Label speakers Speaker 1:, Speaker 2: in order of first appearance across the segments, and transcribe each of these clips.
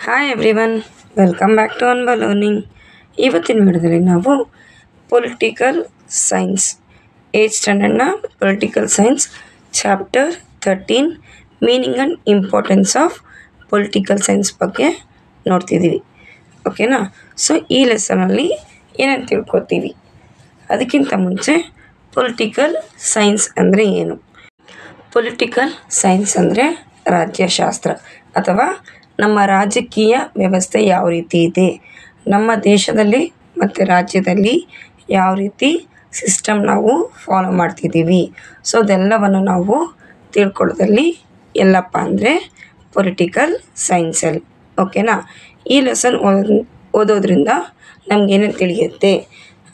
Speaker 1: Hi everyone, welcome back to ಅನ್ಬ learning. ಇವತ್ತಿನ ವಿಡಿಯೋದಲ್ಲಿ ನಾವು ಪೊಲಿಟಿಕಲ್ ಸೈನ್ಸ್ 8th ಸ್ಟ್ಯಾಂಡರ್ಡ್ನ political science chapter 13 meaning and importance of political science ಬಗ್ಗೆ ನೋಡ್ತಿದ್ದೀವಿ. ಓಕೆನಾ? ಸೊ ಈ ಲೆಸನಲ್ಲಿ ಏನೇನು ತಿಳ್ಕೊತೀವಿ, ಅದಕ್ಕಿಂತ ಮುಂಚೆ ಪೊಲಿಟಿಕಲ್ ಸೈನ್ಸ್ ಅಂದರೆ ಏನು? ಪೊಲಿಟಿಕಲ್ ಸೈನ್ಸ್ ಅಂದರೆ ರಾಜ್ಯಶಾಸ್ತ್ರ ಅಥವಾ ನಮ್ಮ ರಾಜಕೀಯ ವ್ಯವಸ್ಥೆ ಯಾವ ರೀತಿ ಇದೆ, ನಮ್ಮ ದೇಶದಲ್ಲಿ ಮತ್ತು ರಾಜ್ಯದಲ್ಲಿ ಯಾವ ರೀತಿ ಸಿಸ್ಟಮ್ ನಾವು ಫಾಲೋ ಮಾಡ್ತಿದ್ದೀವಿ. ಸೊ ಅದೆಲ್ಲವನ್ನು ನಾವು ತಿಳ್ಕೊಳ್ಳೋದಲ್ಲಿ ಎಲ್ಲಪ್ಪ ಅಂದರೆ ಪೊಲಿಟಿಕಲ್ ಸೈನ್ಸಲ್ಲಿ. ಓಕೆನಾ? ಈ ಲೆಸನ್ ಓದೋದ್ರಿಂದ ನಮಗೇನೇನು ತಿಳಿಯುತ್ತೆ?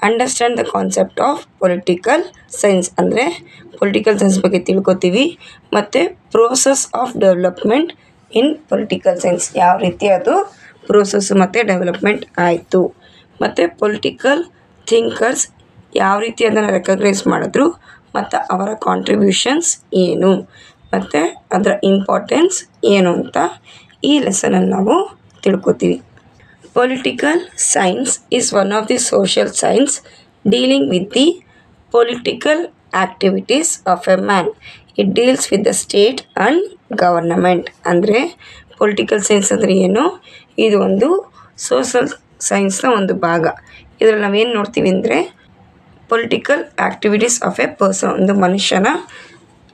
Speaker 1: Understand the concept of political science ಅಂದರೆ ಪೊಲಿಟಿಕಲ್ ಸೈನ್ಸ್ ಬಗ್ಗೆ ತಿಳ್ಕೊತೀವಿ. ಮತ್ತು process of development in political science, ಯಾವ ರೀತಿ ಅದು ಪ್ರೋಸೆಸ್ಸು ಮತ್ತು ಡೆವಲಪ್ಮೆಂಟ್ ಆಯಿತು. ಮತ್ತು ಪೊಲಿಟಿಕಲ್ ಥಿಂಕರ್ಸ್ ಯಾವ ರೀತಿ ಅದನ್ನು ರೆಕಗ್ನೈಸ್ ಮಾಡಿದ್ರು ಮತ್ತು ಅವರ ಕಾಂಟ್ರಿಬ್ಯೂಷನ್ಸ್ ಏನು ಮತ್ತು ಅದರ ಇಂಪಾರ್ಟೆನ್ಸ್ ಏನು ಅಂತ ಈ ಲೆಸನಲ್ಲಿ ನಾವು ತಿಳ್ಕೊತೀವಿ. Political science is one of the social science dealing with the political activities of a man. It deals with the state and government. ಅಂದರೆ ಪೊಲಿಟಿಕಲ್ ಸೈನ್ಸ್ ಅಂದರೆ ಏನು? ಇದು ಒಂದು ಸೋಷಲ್ ಸೈನ್ಸ್ನ ಒಂದು ಭಾಗ. ಇದರಲ್ಲಿ ನಾವೇನು ನೋಡ್ತೀವಿ ಅಂದರೆ political activities of A person, ಒಂದು ಮನುಷ್ಯನ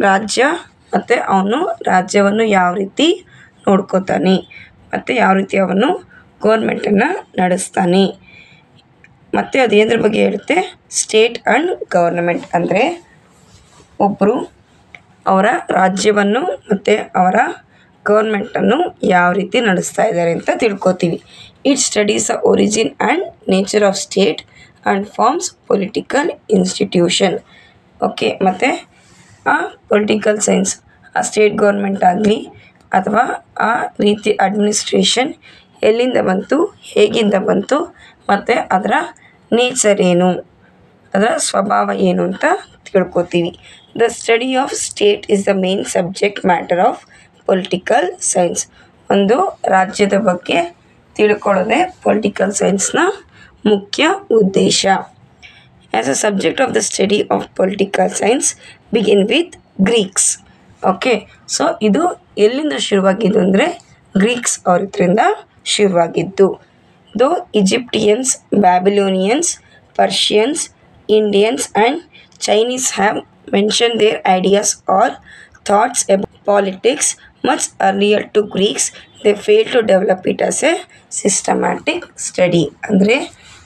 Speaker 1: ರಾಜ್ಯ ಮತ್ತು ಅವನು ರಾಜ್ಯವನ್ನು ಯಾವ ರೀತಿ ನೋಡ್ಕೋತಾನೆ ಮತ್ತು ಯಾವ ರೀತಿ ಅವನು ಗೌರ್ಮೆಂಟನ್ನು ನಡೆಸ್ತಾನೆ. ಮತ್ತು ಅದೇದ್ರ ಬಗ್ಗೆ ಹೇಳುತ್ತೆ? ಸ್ಟೇಟ್ ಆ್ಯಂಡ್ ಗವರ್ನಮೆಂಟ್ ಅಂದರೆ ಒಬ್ಬರು ಅವರ ರಾಜ್ಯವನ್ನು ಮತ್ತು ಅವರ ಗೌರ್ಮೆಂಟನ್ನು ಯಾವ ರೀತಿ ನಡೆಸ್ತಾ ಇದ್ದಾರೆ ಅಂತ ತಿಳ್ಕೊತೀವಿ. It studies the origin and nature of state and forms political institution. Okay, ಮತ್ತು ಆ ಪೊಲಿಟಿಕಲ್ ಸೈನ್ಸ್ ಆ ಸ್ಟೇಟ್ ಗೌರ್ಮೆಂಟ್ ಆಗಲಿ ಅಥವಾ ಆ ರೀತಿ ಅಡ್ಮಿನಿಸ್ಟ್ರೇಷನ್ ಎಲ್ಲಿಂದ ಬಂತು, ಹೇಗಿಂದ ಬಂತು ಮತ್ತು ಅದರ ನೇಚರ್ ಏನು, ಅದರ ಸ್ವಭಾವ ಏನು ಅಂತ ತಿಳ್ಕೊತೀವಿ. The study of state is the main subject matter of political science. ಒಂದು ರಾಜ್ಯದ ಬಗ್ಗೆ ತಿಳ್ಕೊಳ್ಳೋದೇ ಪೊಲಿಟಿಕಲ್ ಸೈನ್ಸ್ನ ಮುಖ್ಯ ಉದ್ದೇಶ. As a subject of the study of political science begin with Greeks. Okay, so ಇದು ಎಲ್ಲಿಂದ ಶುರುವಾಗಿದ್ದು ಅಂದರೆ ಗ್ರೀಕ್ಸ್ ಅವ್ರ ಇದರಿಂದ ಶುರುವಾಗಿದ್ದು. Though Egyptians, Babylonians, Persians, Indians and Chinese have mentioned their ideas or thoughts about politics much earlier to Greeks, they failed to develop it as a systematic study. ಅಂದರೆ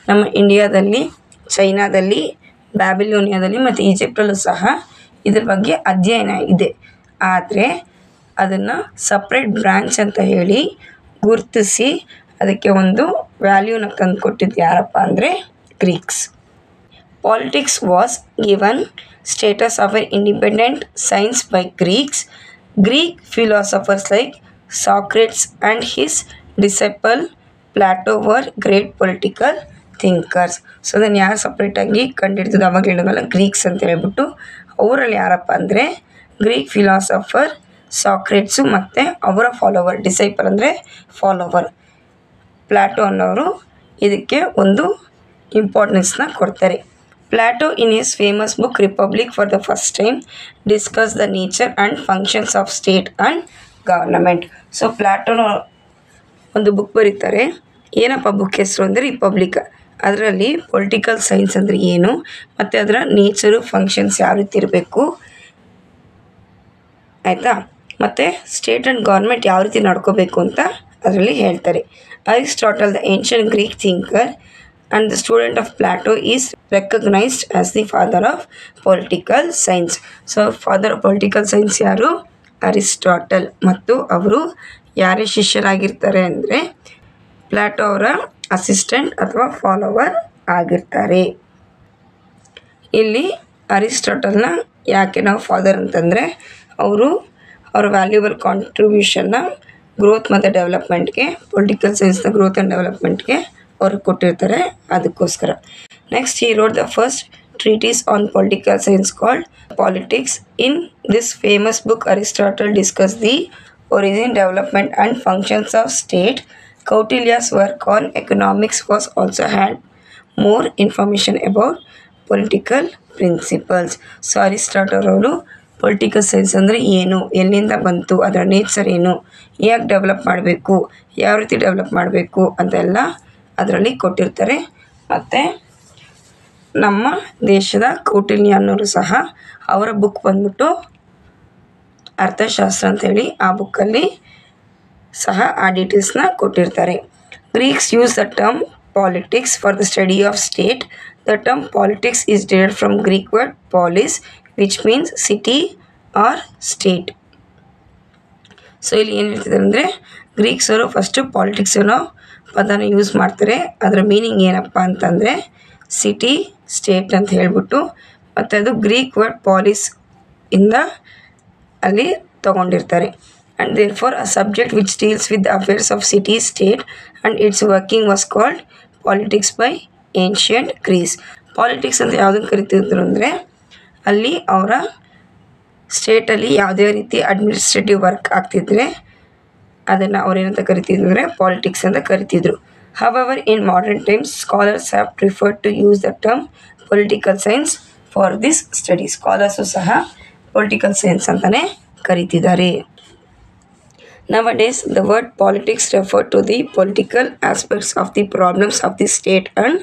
Speaker 1: ನಮ್ಮ ಇಂಡಿಯಾದಲ್ಲಿ, ಚೈನಾದಲ್ಲಿ, ಬ್ಯಾಬಿಲೋನಿಯಾದಲ್ಲಿ ಮತ್ತು ಈಜಿಪ್ಟಲ್ಲೂ ಸಹ ಇದ್ರ ಬಗ್ಗೆ ಅಧ್ಯಯನ ಇದೆ. ಆದರೆ ಅದನ್ನು ಸಪ್ರೇಟ್ ಬ್ರ್ಯಾಂಚ್ ಅಂತ ಹೇಳಿ ಗುರುತಿಸಿ ಅದಕ್ಕೆ ಒಂದು ವ್ಯಾಲ್ಯೂನ ತಂದುಕೊಟ್ಟಿದ್ದು ಯಾರಪ್ಪ ಅಂದರೆ Greeks. Politics was given status of an independent science by Greeks. Greek philosophers like Socrates and his disciple Plato were great political thinkers. So ಅದನ್ನು ಯಾರು ಸಪ್ರೇಟಾಗಿ ಕಂಡಿಡ್ತದೆ ಅವಾಗ ಹೇಳೋದಲ್ಲ, ಗ್ರೀಕ್ಸ್ ಅಂತ ಹೇಳ್ಬಿಟ್ಟು. ಅವರಲ್ಲಿ ಯಾರಪ್ಪ ಅಂದರೆ ಗ್ರೀಕ್ ಫಿಲಾಸಫರ್ ಸಾಕ್ರೇಟ್ಸು ಮತ್ತು ಅವರ ಫಾಲೋವರ್, ಡಿಸೈಪಲ್ ಅಂದರೆ ಫಾಲೋವರ್ ಪ್ಲಾಟೋ ಅನ್ನೋರು ಇದಕ್ಕೆ ಒಂದು ಇಂಪಾರ್ಟೆನ್ಸ್ನ ಕೊಡ್ತಾರೆ. Plato in his famous book Republic for the first time discussed the nature and functions of state and government. So ಪ್ಲಾಟೋನ ಒಂದು ಬುಕ್ ಬರೀತಾರೆ. ಏನಪ್ಪ ಬುಕ್ ಹೆಸರು ಅಂದರೆ ರಿಪಬ್ಲಿಕ್. ಅದರಲ್ಲಿ ಪೊಲಿಟಿಕಲ್ ಸೈನ್ಸ್ ಅಂದರೆ ಏನು ಮತ್ತು ಅದರ ನೇಚರು, ಫಂಕ್ಷನ್ಸ್ ಯಾವ ರೀತಿ ಇರಬೇಕು ಆಯಿತಾ, ಮತ್ತು ಸ್ಟೇಟ್ ಆ್ಯಂಡ್ ಗೌರ್ಮೆಂಟ್ ಯಾವ ರೀತಿ ನಡ್ಕೋಬೇಕು ಅಂತ ಅದರಲ್ಲಿ ಹೇಳ್ತಾರೆ. Aristotle, the ancient Greek thinker and the student of Plato, is recognized as the father of political science. So father of political science ಯಾರು? ಅರಿಸ್ಟಾಟಲ್. ಮತ್ತು ಅವರು ಯಾರೇ ಶಿಷ್ಯರಾಗಿರ್ತಾರೆ ಅಂದರೆ ಪ್ಲಾಟೋ ಅವರ ಅಸಿಸ್ಟೆಂಟ್ ಅಥವಾ ಫಾಲೋವರ್ ಆಗಿರ್ತಾರೆ. ಇಲ್ಲಿ ಅರಿಸ್ಟಾಟಲ್ನ ಯಾಕೆ ನಾವು ಫಾದರ್ ಅಂತಂದರೆ ಅವರು ಅವ್ರ ವ್ಯಾಲ್ಯೂಬಲ್ ಕಾಂಟ್ರಿಬ್ಯೂಷನ್ನ ಗ್ರೋತ್ ಮತ್ತು ಡೆವಲಪ್ಮೆಂಟ್ಗೆ, ಪೊಲಿಟಿಕಲ್ ಸೈನ್ಸ್ನ ಗ್ರೋತ್ ಆ್ಯಂಡ್ ಡೆವಲಪ್ಮೆಂಟ್ಗೆ ಅವರು ಕೊಟ್ಟಿರ್ತಾರೆ, ಅದಕ್ಕೋಸ್ಕರ. Next he wrote the first treaties on political science called politics. In this famous book Aristotle discuss the origin, development and functions of state Kautilya's work on economics was also had more information about political principles. So Aristotle ಅವರು political science ಅಂದರೆ ಏನು, ಎಲ್ಲಿಂದ ಬಂತು, ಅದರ nature ಏನು, ಹೇಗೆ develop ಮಾಡಬೇಕು, ಯಾವ ರೀತಿ ಡೆವಲಪ್ ಮಾಡಬೇಕು ಅಂತೆಲ್ಲ ಅದರಲ್ಲಿ ಕೊಟ್ಟಿರ್ತಾರೆ. ಮತ್ತು ನಮ್ಮ ದೇಶದ ಕೌಟಿಲ್ಯ ಅನ್ನೋರು ಸಹ ಅವರ ಬುಕ್ ಬಂದ್ಬಿಟ್ಟು ಅರ್ಥಶಾಸ್ತ್ರ ಅಂಥೇಳಿ ಆ ಬುಕ್ಕಲ್ಲಿ ಸಹ ಆ ಡೀಟೇಲ್ಸ್ನ ಕೊಟ್ಟಿರ್ತಾರೆ. Greeks use the term politics for the study of state. The term politics is derived from Greek word polis which means city or state. So ಇಲ್ಲಿ ಏನು ಹೇಳ್ತಿದ್ದಾರೆ ಅಂದರೆ ಗ್ರೀಕ್ಸವರು ಫಸ್ಟು ಪಾಲಿಟಿಕ್ಸ್ ಅನ್ನೋ ಪದನ ಯೂಸ್ ಮಾಡ್ತಾರೆ. ಅದರ ಮೀನಿಂಗ್ ಏನಪ್ಪ ಅಂತಂದರೆ ಸಿಟಿ ಸ್ಟೇಟ್ ಅಂತ ಹೇಳ್ಬಿಟ್ಟು, ಮತ್ತು ಅದು ಗ್ರೀಕ್ ವರ್ಡ್ ಪಾಲಿಸ್ ಇಂದ ಅಲ್ಲಿ ತಗೊಂಡಿರ್ತಾರೆ. And therefore a subject which deals with the affairs of city state and its working was called politics by ancient Greece. Politics ಅಂತ ಯಾವುದನ್ನು ಕರಿತಿದ್ರು ಅಂದರೆ ಅಲ್ಲಿ ಅವರ ಸ್ಟೇಟಲ್ಲಿ ಯಾವುದೇ ರೀತಿ ಅಡ್ಮಿನಿಸ್ಟ್ರೇಟಿವ್ ವರ್ಕ್ ಆಗ್ತಿದ್ರೆ ಅದನ್ನು ಅವ್ರೇನಂತ ಕರಿತಿದ್ರು ಅಂದರೆ ಪಾಲಿಟಿಕ್ಸ್ ಅಂತ ಕರಿತಿದ್ರು. However, in modern times, scholars have preferred to use the term political science for this study. Scholars ಸಹ political science ಅಂತಲೇ ಕರೀತಿದ್ದಾರೆ. Nowadays, the word politics refer to the political aspects of the problems of the state and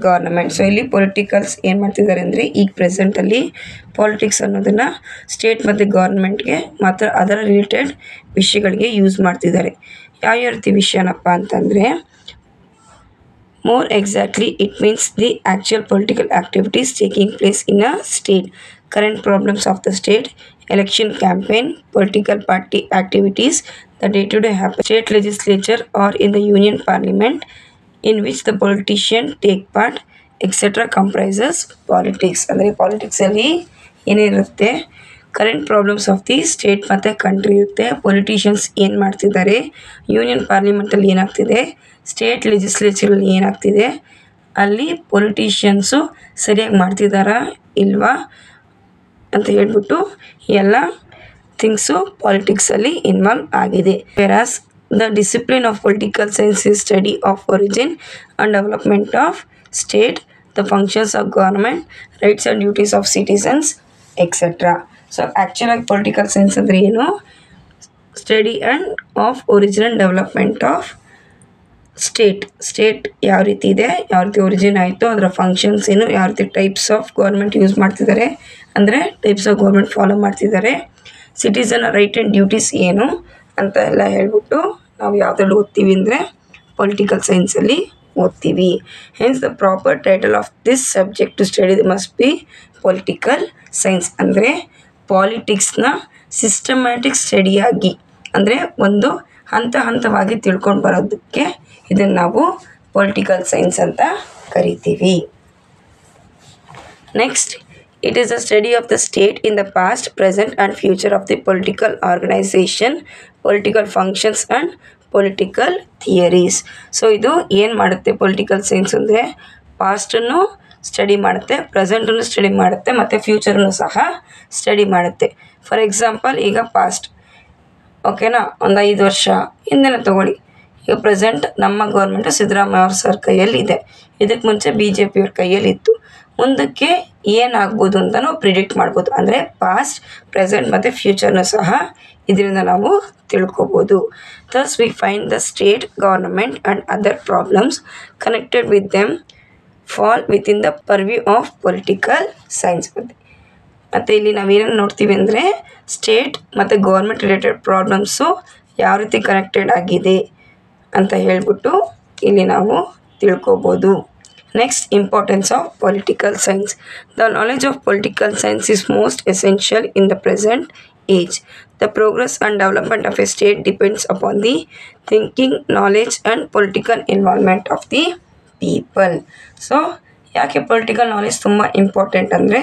Speaker 1: government. So ಇಲ್ಲಿ politicals ಏನು ಮಾಡ್ತಿದ್ದಾರೆ ಅಂದರೆ ಈಗ ಪ್ರೆಸೆಂಟಲ್ಲಿ politics ಅನ್ನೋದನ್ನು state ಮತ್ತು ಗೌರ್ಮೆಂಟ್ಗೆ ಮಾತ್ರ ಅದರ ರಿಲೇಟೆಡ್ ವಿಷಯಗಳಿಗೆ ಯೂಸ್ ಮಾಡ್ತಿದ್ದಾರೆ. ಯಾವ ರೀತಿ ವಿಷಯನಪ್ಪ ಅಂತಂದರೆ more exactly it means the actual political activities taking place in a state, current problems of the state, election campaign, political party activities, the day-to-day happen state legislature or in the union parliament in which the politician take part etc comprises politics. ಅಂದರೆ ಪಾಲಿಟಿಕ್ಸಲ್ಲಿ ಏನಿರುತ್ತೆ, current problems of the state ಮತ್ತು country ಇರುತ್ತೆ, politicians ಏನು ಮಾಡ್ತಿದ್ದಾರೆ, union ಪಾರ್ಲಿಮೆಂಟಲ್ಲಿ ಏನಾಗ್ತಿದೆ, state ಲೆಜಿಸ್ಲೇಚರಲ್ಲಿ ಏನಾಗ್ತಿದೆ, ಅಲ್ಲಿ politicians ಸರಿಯಾಗಿ ಮಾಡ್ತಿದ್ದಾರಾ ಇಲ್ವಾ ಅಂತ ಹೇಳ್ಬಿಟ್ಟು ಎಲ್ಲ ಥಿಂಗ್ಸು ಪಾಲಿಟಿಕ್ಸಲ್ಲಿ ಇನ್ವಾಲ್ವ್ ಆಗಿದೆ. Whereas the discipline of political science is study of origin and development of state, the functions of government, rights and duties of citizens etcetera. So ಆ್ಯಕ್ಚುಲಾಗಿ ಪೊಲಿಟಿಕಲ್ ಸೈನ್ಸ್ ಅಂದರೆ ಏನು, study and of original development of state ಯಾವ ರೀತಿ ಇದೆ, ಯಾವ ರೀತಿ origin ಆಯಿತು, ಅದರ ಫಂಕ್ಷನ್ಸ್ ಏನು, ಯಾವ ರೀತಿ ಟೈಪ್ಸ್ ಆಫ್ ಗೌರ್ಮೆಂಟ್ ಯೂಸ್ ಮಾಡ್ತಿದ್ದಾರೆ ಅಂದರೆ ಟೈಪ್ಸ್ ಆಫ್ ಗೌರ್ಮೆಂಟ್ ಫಾಲೋ ಮಾಡ್ತಿದ್ದಾರೆ, ಸಿಟಿಸನ್ ರೈಟ್ ಆ್ಯಂಡ್ ಡ್ಯೂಟೀಸ್ ಏನು ಅಂತ ಎಲ್ಲ ಹೇಳ್ಬಿಟ್ಟು ನಾವು ಯಾವುದ್ರಲ್ಲಿ ಓದ್ತೀವಿ ಅಂದರೆ ಪೊಲಿಟಿಕಲ್ ಸೈನ್ಸಲ್ಲಿ ಓದ್ತೀವಿ. Hence the proper title of this subject to study must be political science. ಅಂದರೆ ಪಾಲಿಟಿಕ್ಸ್ನ ಸಿಸ್ಟಮ್ಯಾಟಿಕ್ ಸ್ಟಡಿಯಾಗಿ ಅಂದರೆ ಒಂದು ಹಂತವಾಗಿ ತಿಳ್ಕೊಂಡು ಬರೋದಕ್ಕೆ ಇದನ್ನು ನಾವು ಪೊಲಿಟಿಕಲ್ ಸೈನ್ಸ್ ಅಂತ ಕರಿತೀವಿ. Next, it is a study of the state in the past, present and future of the political organisation, political functions and political theories. So ಇದು ಏನು ಮಾಡುತ್ತೆ ಪೊಲಿಟಿಕಲ್ ಸೈನ್ಸ್ ಅಂದರೆ ಪಾಸ್ಟನ್ನು ಸ್ಟಡಿ ಮಾಡುತ್ತೆ, ಪ್ರೆಸೆಂಟನ್ನು ಸ್ಟಡಿ ಮಾಡುತ್ತೆ, ಮತ್ತು ಫ್ಯೂಚರನ್ನು ಸಹ ಸ್ಟಡಿ ಮಾಡುತ್ತೆ. ಫಾರ್ ಎಕ್ಸಾಂಪಲ್ ಈಗ ಪಾಸ್ಟ್ ಓಕೆನಾ, ಒಂದು 5 ವರ್ಷ ಹಿಂದೆನೇ ತೊಗೊಳ್ಳಿ. ಈಗ ಪ್ರೆಸೆಂಟ್ ನಮ್ಮ ಗೌರ್ಮೆಂಟು ಸಿದ್ದರಾಮಯ್ಯ ಅವ್ರ ಸರ್ ಕೈಯಲ್ಲಿದೆ, ಇದಕ್ಕೆ ಮುಂಚೆ BJP ಅವ್ರ ಕೈಯಲ್ಲಿತ್ತು. ಮುಂದಕ್ಕೆ ಏನಾಗ್ಬೋದು ಅಂತ ನಾವು ಪ್ರಿಡಿಕ್ಟ್ ಮಾಡ್ಬೋದು. ಅಂದರೆ ಪಾಸ್ಟ್, ಪ್ರೆಸೆಂಟ್ ಮತ್ತು ಫ್ಯೂಚರ್ನೂ ಸಹ ಇದರಿಂದ ನಾವು ತಿಳ್ಕೊಬೋದು. Thus we find the state, government and other problems connected with them fall within the purview of political science. ಮತ್ತು ಇಲ್ಲಿ ನಾವೇನೇನು ನೋಡ್ತೀವಿ ಅಂದರೆ ಸ್ಟೇಟ್ ಮತ್ತು ಗೌರ್ಮೆಂಟ್ ರಿಲೇಟೆಡ್ ಪ್ರಾಬ್ಲಮ್ಸು ಯಾವ ರೀತಿ ಕನೆಕ್ಟೆಡ್ ಆಗಿದೆ ಅಂತ ಹೇಳ್ಬಿಟ್ಟು ಇಲ್ಲಿ ನಾವು ತಿಳ್ಕೊಬೋದು. Next, importance of political science. The knowledge of political science is most essential in the present age. The progress and development of a state depends upon the thinking, knowledge and political involvement of the people. So ಯಾಕೆ political knowledge ತುಂಬ important ಅಂದರೆ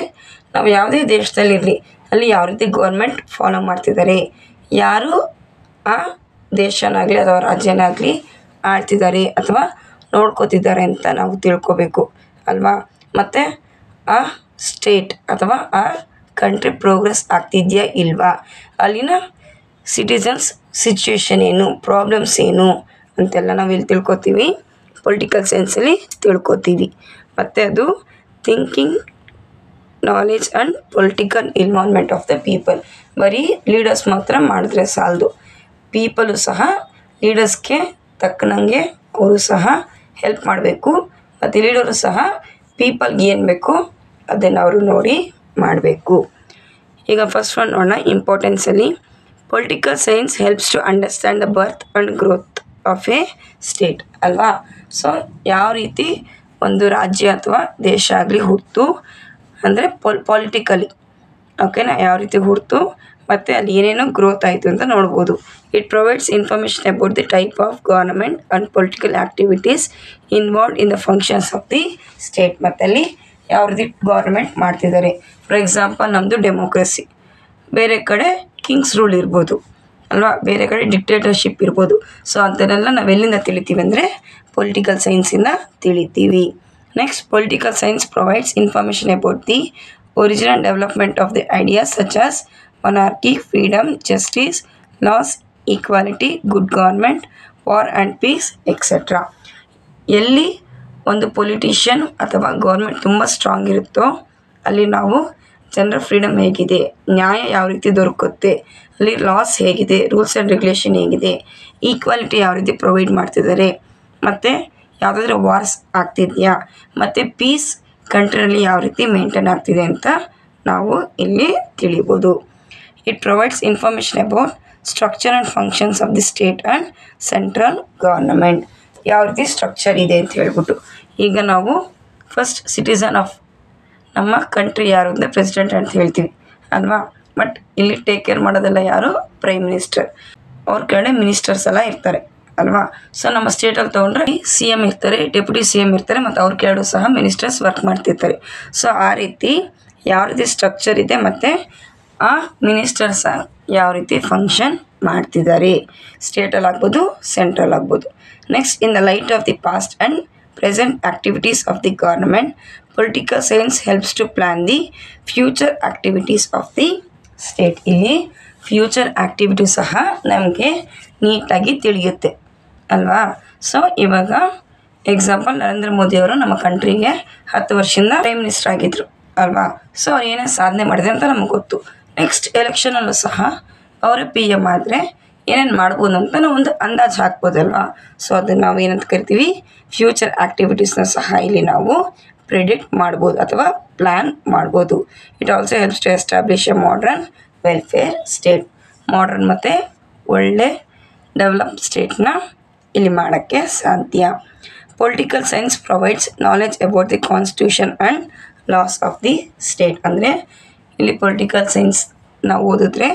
Speaker 1: ನಾವು ಯಾವುದೇ ದೇಶದಲ್ಲಿರಲಿ ಅಲ್ಲಿ ಯಾವ ರೀತಿ government follow ಮಾಡ್ತಿದ್ದಾರೆ, ಯಾರು ಆ ದೇಶನಾಗಲಿ ಅಥವಾ ರಾಜ್ಯನಾಗಲಿ ಆಳ್ತಿದ್ದಾರೆ ಅಥವಾ ನೋಡ್ಕೋತಿದ್ದಾರೆ ಅಂತ ನಾವು ತಿಳ್ಕೊಬೇಕು ಅಲ್ವಾ. ಮತ್ತು ಆ ಸ್ಟೇಟ್ ಅಥವಾ ಆ ಕಂಟ್ರಿ ಪ್ರೋಗ್ರೆಸ್ ಆಗ್ತಿದೆಯಾ ಇಲ್ವಾ, ಅಲ್ಲಿನ ಸಿಟಿಸನ್ಸ್ ಸಿಚುವೇಶನ್ ಏನು, ಪ್ರಾಬ್ಲಮ್ಸ್ ಏನು ಅಂತೆಲ್ಲ ನಾವು ಇಲ್ಲಿ ತಿಳ್ಕೊತೀವಿ, ಪೊಲಿಟಿಕಲ್ ಸೈನ್ಸಲ್ಲಿ ತಿಳ್ಕೊತೀವಿ. ಮತ್ತು ಅದು thinking, knowledge and political involvement of the people. ಬರೀ ಲೀಡರ್ಸ್ ಮಾತ್ರ ಮಾಡಿದ್ರೆ ಸಾಲದು, ಪೀಪಲು ಸಹ ಲೀಡರ್ಸ್ಗೆ ತಕ್ಕನಂಗೆ ಅವರು ಸಹ ಹೆಲ್ಪ್ ಮಾಡಬೇಕು. ಮತ್ತು ಲೀಡರು ಸಹ ಪೀಪಲ್ಗೆ ಏನು ಬೇಕೋ ಅದನ್ನು ಅವರು ನೋಡಿ ಮಾಡಬೇಕು. ಈಗ ಫಸ್ಟ್ ಒನ್ ನೋಡೋಣ ಇಂಪಾರ್ಟೆನ್ಸಲ್ಲಿ. Political science helps to understand the birth and growth of a state ಅಲ್ವಾ. ಸೊ ಯಾವ ರೀತಿ ಒಂದು ರಾಜ್ಯ ಅಥವಾ ದೇಶ ಆಗಲಿ ಹುಟ್ಟು ಅಂದರೆ ಪಾಲಿಟಿಕಲಿ ಓಕೆನಾ, ಯಾವ ರೀತಿ ಹುಟ್ಟು ಮತ್ತು ಅಲ್ಲಿ ಏನೇನೋ ಗ್ರೋತ್ ಆಯಿತು ಅಂತ ನೋಡ್ಬೋದು. It provides information about the type of government and political activities involved in the functions of the state. ಮತ್ತು ಅಲ್ಲಿ ಯಾವ ರೀತಿ ಗೌರ್ಮೆಂಟ್ ಮಾಡ್ತಿದ್ದಾರೆ. ಫಾರ್ ಎಕ್ಸಾಂಪಲ್ ನಮ್ಮದು ಡೆಮೋಕ್ರಸಿ, ಬೇರೆ ಕಡೆ ಕಿಂಗ್ಸ್ ರೂಲ್ ಇರ್ಬೋದು ಅಲ್ವಾ, ಬೇರೆ ಕಡೆ ಡಿಕ್ಟೇಟರ್ಶಿಪ್ ಇರ್ಬೋದು. ಸೊ ಅದನ್ನೆಲ್ಲ ನಾವೆಲ್ಲಿಂದ ತಿಳಿತೀವಿ ಅಂದರೆ ಪೊಲಿಟಿಕಲ್ ಸೈನ್ಸಿಂದ ತಿಳಿತೀವಿ. Next, political science provides information about the original development of the ideas such as monarchy, freedom, justice, laws, equality, good government, war and peace, etc. ಎಲ್ಲಿ ಒಂದು ಪೊಲಿಟಿಷಿಯನ್ ಅಥವಾ ಗೌರ್ಮೆಂಟ್ ತುಂಬ ಸ್ಟ್ರಾಂಗ್ ಇರುತ್ತೋ ಅಲ್ಲಿ ನಾವು ಜನರ ಫ್ರೀಡಮ್ ಹೇಗಿದೆ, ನ್ಯಾಯ ಯಾವ ರೀತಿ ದೊರಕುತ್ತೆ, ಅಲ್ಲಿ ಲಾಸ್ ಹೇಗಿದೆ, ರೂಲ್ಸ್ ಆ್ಯಂಡ್ ರೆಗ್ಯುಲೇಷನ್ ಹೇಗಿದೆ, ಈಕ್ವಾಲಿಟಿ ಯಾವ ರೀತಿ ಪ್ರೊವೈಡ್ ಮಾಡ್ತಿದ್ದಾರೆ, ಮತ್ತು ಯಾವುದಾದ್ರೂ ವಾರ್ಸ್ ಆಗ್ತಿದೆಯಾ, ಮತ್ತು ಪೀಸ್ ಕಂಟ್ರಿಯಲ್ಲಿ ಯಾವ ರೀತಿ ಮೇಂಟೈನ್ ಆಗ್ತಿದೆ ಅಂತ ನಾವು ಇಲ್ಲಿ ತಿಳಿಬೋದು. It provides information about structure and functions of the state and central government. ಯಾವ ರೀತಿ ಸ್ಟ್ರಕ್ಚರ್ ಇದೆ ಅಂತ ಹೇಳ್ಬಿಟ್ಟು. ಈಗ ನಾವು ಫಸ್ಟ್ ಸಿಟಿಸನ್ ಆಫ್ ನಮ್ಮ ಕಂಟ್ರಿ ಯಾರು ಅಂದರೆ ಪ್ರೆಸಿಡೆಂಟ್ ಅಂತ ಹೇಳ್ತೀವಿ ಅಲ್ವಾ. ಬಟ್ ಇಲ್ಲಿ ಟೇಕ್ ಕೇರ್ ಮಾಡೋದೆಲ್ಲ ಯಾರು, ಪ್ರೈಮ್ ಮಿನಿಸ್ಟರ್. ಅವ್ರ ಕಡೆ ಮಿನಿಸ್ಟರ್ಸ್ ಎಲ್ಲ ಇರ್ತಾರೆ ಅಲ್ವಾ. ಸೊ ನಮ್ಮ ಸ್ಟೇಟಲ್ಲಿ ತೊಗೊಂಡ್ರೆ CM ಇರ್ತಾರೆ, ಡೆಪ್ಯೂಟಿ CM ಇರ್ತಾರೆ, ಮತ್ತು ಅವ್ರ ಕೆಳಗೂ ಸಹ ಮಿನಿಸ್ಟರ್ಸ್ ವರ್ಕ್ ಮಾಡ್ತಿರ್ತಾರೆ. ಸೊ ಆ ರೀತಿ ಯಾವ ರೀತಿ ಸ್ಟ್ರಕ್ಚರ್ ಇದೆ ಮತ್ತು ಆ ಮಿನಿಸ್ಟರ್ಸ್ ಯಾವ ರೀತಿ ಫಂಕ್ಷನ್ ಮಾಡ್ತಿದ್ದಾರೆ, ಸ್ಟೇಟಲ್ಲಿ ಆಗ್ಬೋದು, ಸೆಂಟ್ರಲ್ ಆಗ್ಬೋದು. Next, in the light of the past and present activities of the government, political science helps to plan the future activities of the state. ಇಲ್ಲಿ ಫ್ಯೂಚರ್ ಆ್ಯಕ್ಟಿವಿಟೀಸ್ ಸಹ ನಮಗೆ ನೀಟಾಗಿ ತಿಳಿಯುತ್ತೆ ಅಲ್ವಾ. ಸೊ ಇವಾಗ ಎಕ್ಸಾಂಪಲ್ ನರೇಂದ್ರ ಮೋದಿಯವರು ನಮ್ಮ ಕಂಟ್ರಿಗೆ 10 ವರ್ಷದಿಂದ ಪ್ರೈಮ್ ಮಿನಿಸ್ಟರ್ ಆಗಿದ್ದರು ಅಲ್ವಾ. ಸೊ ಅವ್ರು ಏನೇ ಸಾಧನೆ ಮಾಡಿದೆ ಅಂತ ನಮಗೆ ಗೊತ್ತು. ನೆಕ್ಸ್ಟ್ ಎಲೆಕ್ಷನಲ್ಲೂ ಸಹ ಅವರೇ PM ಆದರೆ ಏನೇನು ಮಾಡ್ಬೋದು ಅಂತ ನಾವು ಒಂದು ಅಂದಾಜು ಹಾಕ್ಬೋದಲ್ವಾ. ಸೊ ಅದನ್ನು ನಾವು ಏನಂತ ಕರಿತೀವಿ, ಫ್ಯೂಚರ್ ಆ್ಯಕ್ಟಿವಿಟೀಸ್ನ ಸಹ ಇಲ್ಲಿ ನಾವು ಪ್ರಿಡಿಕ್ಟ್ ಮಾಡ್ಬೋದು ಅಥವಾ ಪ್ಲ್ಯಾನ್ ಮಾಡ್ಬೋದು. It also helps to establish a modern welfare state. Modern ಮತ್ತು ಒಳ್ಳೆ ಡೆವಲಪ್ ಸ್ಟೇಟ್ನ ಇಲ್ಲಿ ಮಾಡೋಕ್ಕೆ ಸಾಧ್ಯ. Political science provides knowledge about the constitution and laws of the state. ಅಂದರೆ ಇಲ್ಲಿ ಪೊಲಿಟಿಕಲ್ ಸೈನ್ಸ್ ನಾವು ಓದಿದ್ರೆ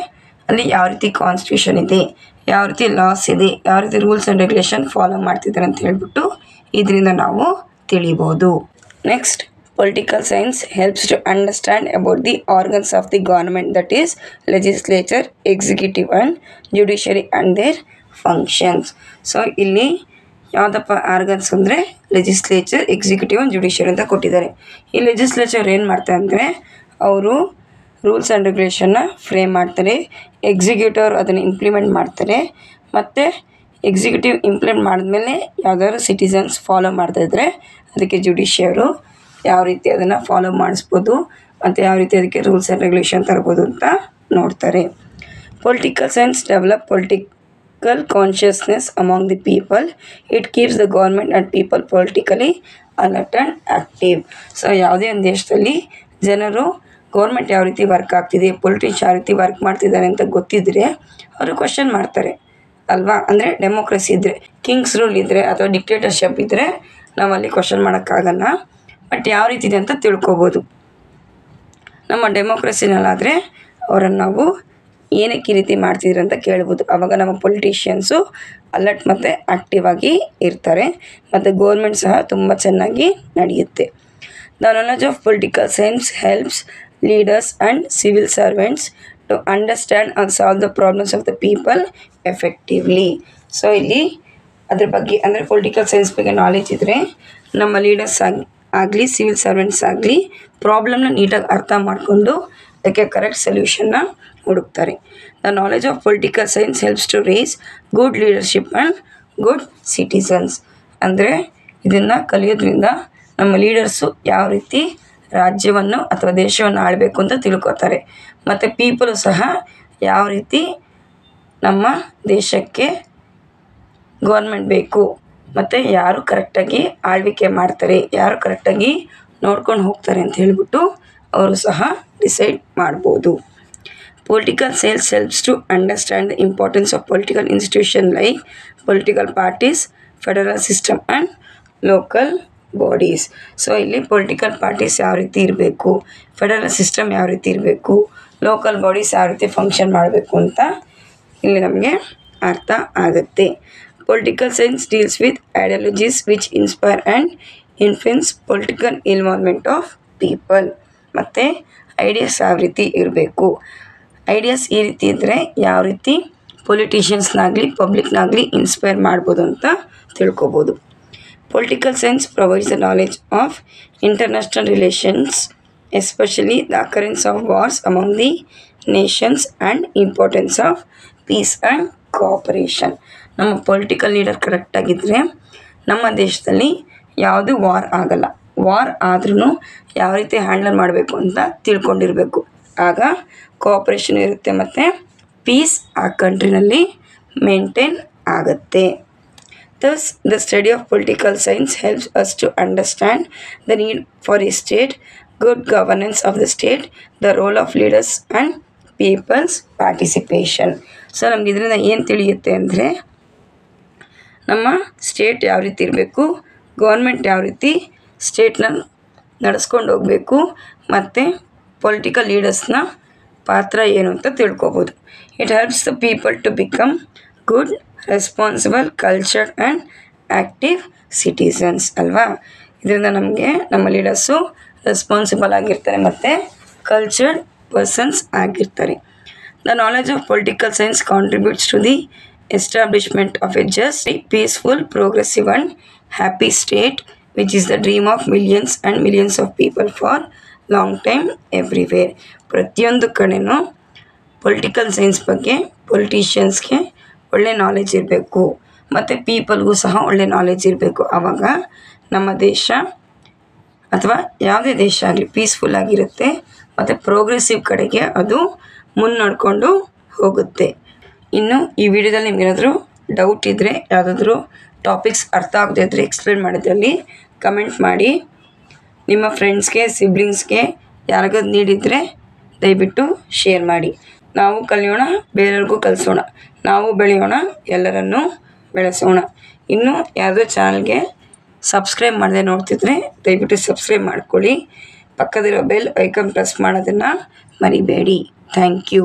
Speaker 1: ಅಲ್ಲಿ ಯಾವ ರೀತಿ ಕಾನ್ಸ್ಟಿಟ್ಯೂಷನ್ ಇದೆ, ಯಾವ ರೀತಿ ಲಾಸ್ ಇದೆ, ಯಾವ ರೀತಿ ರೂಲ್ಸ್ ಆ್ಯಂಡ್ ರೆಗ್ಯುಲೇಷನ್ ಫಾಲೋ ಮಾಡ್ತಿದ್ದಾರೆ ಅಂತ ಹೇಳ್ಬಿಟ್ಟು ಇದರಿಂದ ನಾವು ತಿಳಿಬೋದು. Next, political science helps to understand about the organs of the government, that is legislature, executive and judiciary and their functions. So ಇಲ್ಲಿ ಯಾವುದಪ್ಪ ಆರ್ಗನ್ಸ್ ಅಂದರೆ ಲೆಜಿಸ್ಲೇಚರ್, ಎಕ್ಸಿಕ್ಯೂಟಿವ್ ಆ್ಯಂಡ್ ಜುಡಿಷರಿ ಅಂತ ಕೊಟ್ಟಿದ್ದಾರೆ. ಈ ಲೆಜಿಸ್ಲೇಚರ್ ಏನು ಮಾಡ್ತಾರೆ ಅಂದರೆ ಅವರು ರೂಲ್ಸ್ ಆ್ಯಂಡ್ ರೆಗ್ಯುಲೇಷನ್ನ ಫ್ರೇಮ್ ಮಾಡ್ತಾರೆ, ಎಕ್ಸಿಕ್ಯೂಟಿವ್ ಅದನ್ನು ಇಂಪ್ಲಿಮೆಂಟ್ ಮಾಡ್ತಾರೆ, ಮತ್ತು ಎಕ್ಸಿಕ್ಯೂಟಿವ್ ಇಂಪ್ಲಿಮೆಂಟ್ ಮಾಡಿದ್ಮೇಲೆ ಯಾವುದಾದ್ರು ಸಿಟಿಸನ್ಸ್ ಫಾಲೋ ಮಾಡ್ತಾಯಿದ್ರೆ ಅದಕ್ಕೆ ಜುಡಿಷಿಯರು ಯಾವ ರೀತಿ ಅದನ್ನು ಫಾಲೋ ಮಾಡಿಸ್ಬೋದು ಮತ್ತು ಯಾವ ರೀತಿ ಅದಕ್ಕೆ ರೂಲ್ಸ್ ಆ್ಯಂಡ್ ರೆಗ್ಯುಲೇಷನ್ ತರ್ಬೋದು ಅಂತ ನೋಡ್ತಾರೆ. Political science develop political consciousness among the people. It keeps the government and people politically alert and active. So ಯಾವುದೇ ಒಂದು ದೇಶದಲ್ಲಿ ಜನರು ಗೌರ್ಮೆಂಟ್ ಯಾವ ರೀತಿ ವರ್ಕ್ ಆಗ್ತಿದೆ, ಪೊಲಿಟಿಷಿಯನ್ ಯಾವ ರೀತಿ ವರ್ಕ್ ಮಾಡ್ತಿದ್ದಾರೆ ಅಂತ ಗೊತ್ತಿದ್ದರೆ ಅವರು ಕ್ವಶನ್ ಮಾಡ್ತಾರೆ ಅಲ್ವಾ. ಅಂದರೆ ಡೆಮೋಕ್ರಸಿ ಇದ್ದರೆ, ಕಿಂಗ್ಸ್ ರೂಲ್ ಇದ್ದರೆ ಅಥವಾ ಡಿಕ್ಟೇಟರ್ಶಿಪ್ ಇದ್ದರೆ ನಾವಲ್ಲಿ ಕ್ವಶನ್ ಮಾಡೋಕ್ಕಾಗಲ್ಲ. ಬಟ್ ಯಾವ ರೀತಿ ಇದೆ ಅಂತ ತಿಳ್ಕೊಬೋದು. ನಮ್ಮ ಡೆಮೋಕ್ರಸಿನಲ್ಲಾದರೆ ಅವರನ್ನು ನಾವು ಏನಕ್ಕೆ ಈ ರೀತಿ ಮಾಡ್ತಿದ್ರು ಅಂತ ಕೇಳ್ಬೋದು. ಆವಾಗ ನಮ್ಮ ಪೊಲಿಟಿಷಿಯನ್ಸು ಅಲರ್ಟ್ ಮತ್ತು ಆ್ಯಕ್ಟಿವ್ ಆಗಿ ಇರ್ತಾರೆ ಮತ್ತು ಗೌರ್ಮೆಂಟ್ ಸಹ ತುಂಬ ಚೆನ್ನಾಗಿ ನಡೆಯುತ್ತೆ. The knowledge of political science helps leaders and civil servants to understand and solve the problems of the people effectively. So ಇಲ್ಲಿ ಅದ್ರ ಬಗ್ಗೆ ಅಂದರೆ ಪೊಲಿಟಿಕಲ್ ಸೈನ್ಸ್ ಬಗ್ಗೆ ನಾಲೆಜ್ ಇದ್ದರೆ ನಮ್ಮ ಲೀಡರ್ಸ್ ಆಗಲಿ ಸಿವಿಲ್ ಸರ್ವೆಂಟ್ಸ್ ಆಗಲಿ ಪ್ರಾಬ್ಲಮ್ನ ನೀಟಾಗಿ ಅರ್ಥ ಮಾಡಿಕೊಂಡು ಅದಕ್ಕೆ ಕರೆಕ್ಟ್ ಸೊಲ್ಯೂಷನ್ನ ಹುಡುಕ್ತಾರೆ. The knowledge of political science helps to raise good leadership and good citizens. ಅಂದರೆ ಇದನ್ನು ಕಲಿಯೋದ್ರಿಂದ ನಮ್ಮ ಲೀಡರ್ಸು ಯಾವ ರೀತಿ ರಾಜ್ಯವನ್ನು ಅಥವಾ ದೇಶವನ್ನು ಆಳಬೇಕು ಅಂತ ತಿಳ್ಕೊತಾರೆ. ಮತ್ತು ಪೀಪಲು ಸಹ ಯಾವ ರೀತಿ ನಮ್ಮ ದೇಶಕ್ಕೆ ಗೌರ್ಮೆಂಟ್ ಬೇಕು ಮತ್ತು ಯಾರು ಕರೆಕ್ಟಾಗಿ ಆಳ್ವಿಕೆ ಮಾಡ್ತಾರೆ, ಯಾರು ಕರೆಕ್ಟಾಗಿ ನೋಡ್ಕೊಂಡು ಹೋಗ್ತಾರೆ ಅಂತ ಹೇಳಿಬಿಟ್ಟು ಅವರು ಸಹ ಡಿಸೈಡ್ ಮಾಡ್ಬೋದು. Political science helps to understand the importance of political institutions like political parties, federal system and local bodies. So ಇಲ್ಲಿ ಪೊಲಿಟಿಕಲ್ ಪಾರ್ಟೀಸ್ ಯಾವ ರೀತಿ ಇರಬೇಕು, ಫೆಡರಲ್ ಸಿಸ್ಟಮ್ ಯಾವ ರೀತಿ ಇರಬೇಕು, ಲೋಕಲ್ ಬಾಡೀಸ್ ಯಾವ ರೀತಿ ಫಂಕ್ಷನ್ ಮಾಡಬೇಕು ಅಂತ ಇಲ್ಲಿ ನಮಗೆ ಅರ್ಥ ಆಗುತ್ತೆ. Political science deals with ideologies which inspire and influence political involvement of people. ಮತ್ತು ಐಡಿಯಾಸ್ ಯಾವ ರೀತಿ ಇರಬೇಕು, ಐಡಿಯಾಸ್ ಈ ರೀತಿ ಇದ್ದರೆ ಯಾವ ರೀತಿ ಪೊಲಿಟಿಷಿಯನ್ಸ್ನಾಗಲಿ ಪಬ್ಲಿಕ್ನಾಗಲಿ ಇನ್ಸ್ಪೈರ್ ಮಾಡ್ಬೋದು ಅಂತ ತಿಳ್ಕೊಬೋದು. Political science provides the knowledge of international relations, especially the occurrence of wars among the Nations and importance of peace and cooperation. ನಮ್ಮ ಪೊಲಿಟಿಕಲ್ ಲೀಡರ್ ಕರೆಕ್ಟಾಗಿದ್ದರೆ ನಮ್ಮ ದೇಶದಲ್ಲಿ ಯಾವುದು ವಾರ್ ಆಗಲ್ಲ. ವಾರ್ ಆದ್ರೂ ಯಾವ ರೀತಿ ಹ್ಯಾಂಡಲ್ ಮಾಡಬೇಕು ಅಂತ ತಿಳ್ಕೊಂಡಿರಬೇಕು. ಆಗ ಕೋಆಪ್ರೇಷನ್ ಇರುತ್ತೆ ಮತ್ತು ಪೀಸ್ ಆ ಕಂಟ್ರಿನಲ್ಲಿ ಮೇಂಟೈನ್ ಆಗುತ್ತೆ. Thus, the study of political science helps us to understand the need for a state, good governance of the state, the role of leaders and people's participation. So ನಮ್ಗೆ ಇದರಿಂದ ಏನು ತಿಳಿಯುತ್ತೆ ಅಂದರೆ ನಮ್ಮ ಸ್ಟೇಟ್ ಯಾವ ರೀತಿ ಇರಬೇಕು, ಗೌರ್ಮೆಂಟ್ ಯಾವ ರೀತಿ ಸ್ಟೇಟ್ನ ನಡೆಸ್ಕೊಂಡು ಹೋಗಬೇಕು ಮತ್ತು ಪೊಲಿಟಿಕಲ್ ಲೀಡರ್ಸ್ನ ಪಾತ್ರ ಏನು ಅಂತ ತಿಳ್ಕೊಬೋದು. It helps the people to become good, responsible, cultured and active citizens ಅಲ್ವಾ. ಇದರಿಂದ ನಮಗೆ ನಮ್ಮ ಲೀಡರ್ಸು ರೆಸ್ಪಾನ್ಸಿಬಲ್ ಆಗಿರ್ತಾರೆ ಮತ್ತು ಕಲ್ಚರ್ಡ್ ಪರ್ಸನ್ಸ್ ಆಗಿರ್ತಾರೆ. The knowledge of political science contributes to the establishment of a just, peaceful, progressive and happy state which is the dream of millions and millions of people for long time everywhere. ಪ್ರತಿಯೊಂದು ಕಡೆಯೂ political science ಬಗ್ಗೆ ಪೊಲಿಟಿಷಿಯನ್ಸ್ಗೆ ಒಳ್ಳೆ knowledge ಇರಬೇಕು ಮತ್ತು ಪೀಪಲ್ಗೂ ಸಹ ಒಳ್ಳೆ knowledge ಇರಬೇಕು. ಆವಾಗ ನಮ್ಮ ದೇಶ ಅಥವಾ ಯಾವುದೇ ದೇಶ ಆಗಲಿ ಪೀಸ್ಫುಲ್ ಆಗಿರುತ್ತೆ ಮತ್ತು ಪ್ರೋಗ್ರೆಸಿವ್ ಕಡೆಗೆ ಅದು ಮುನ್ನಡ್ಕೊಂಡು ಹೋಗುತ್ತೆ. ಇನ್ನು ಈ ವಿಡಿಯೋದಲ್ಲಿ ನಿಮಗೇನಾದರೂ ಡೌಟ್ ಇದ್ದರೆ, ಯಾವುದಾದ್ರೂ ಟಾಪಿಕ್ಸ್ ಅರ್ಥ ಆಗದೆ ಇದ್ದರೆ ಎಕ್ಸ್ಪ್ಲೇನ್ ಮಾಡೋದ್ರಲ್ಲಿ ಕಮೆಂಟ್ ಮಾಡಿ. ನಿಮ್ಮ ಫ್ರೆಂಡ್ಸ್ಗೆ, ಸಿಬ್ಲಿಂಗ್ಸ್ಗೆ ಯಾರಿಗಾದ್ರು ನೀಡಿದರೆ ದಯವಿಟ್ಟು ಶೇರ್ ಮಾಡಿ. ನಾವು ಕಲಿಯೋಣ, ಬೇರೆಯವ್ರಿಗೂ ಕಲಿಸೋಣ, ನಾವು ಬೆಳೆಯೋಣ, ಎಲ್ಲರನ್ನೂ ಬೆಳೆಸೋಣ. ಇನ್ನು ಯಾವುದೋ ಚಾನಲ್ಗೆ ಸಬ್ಸ್ಕ್ರೈಬ್ ಮಾಡದೆ ನೋಡ್ತಿದ್ರೆ ದಯವಿಟ್ಟು ಸಬ್ಸ್ಕ್ರೈಬ್ ಮಾಡ್ಕೊಳ್ಳಿ. ಪಕ್ಕದಿರೋ ಬೆಲ್ ಐಕಾನ್ ಪ್ರೆಸ್ ಮಾಡೋದನ್ನು ಮರಿಬೇಡಿ. Thank you.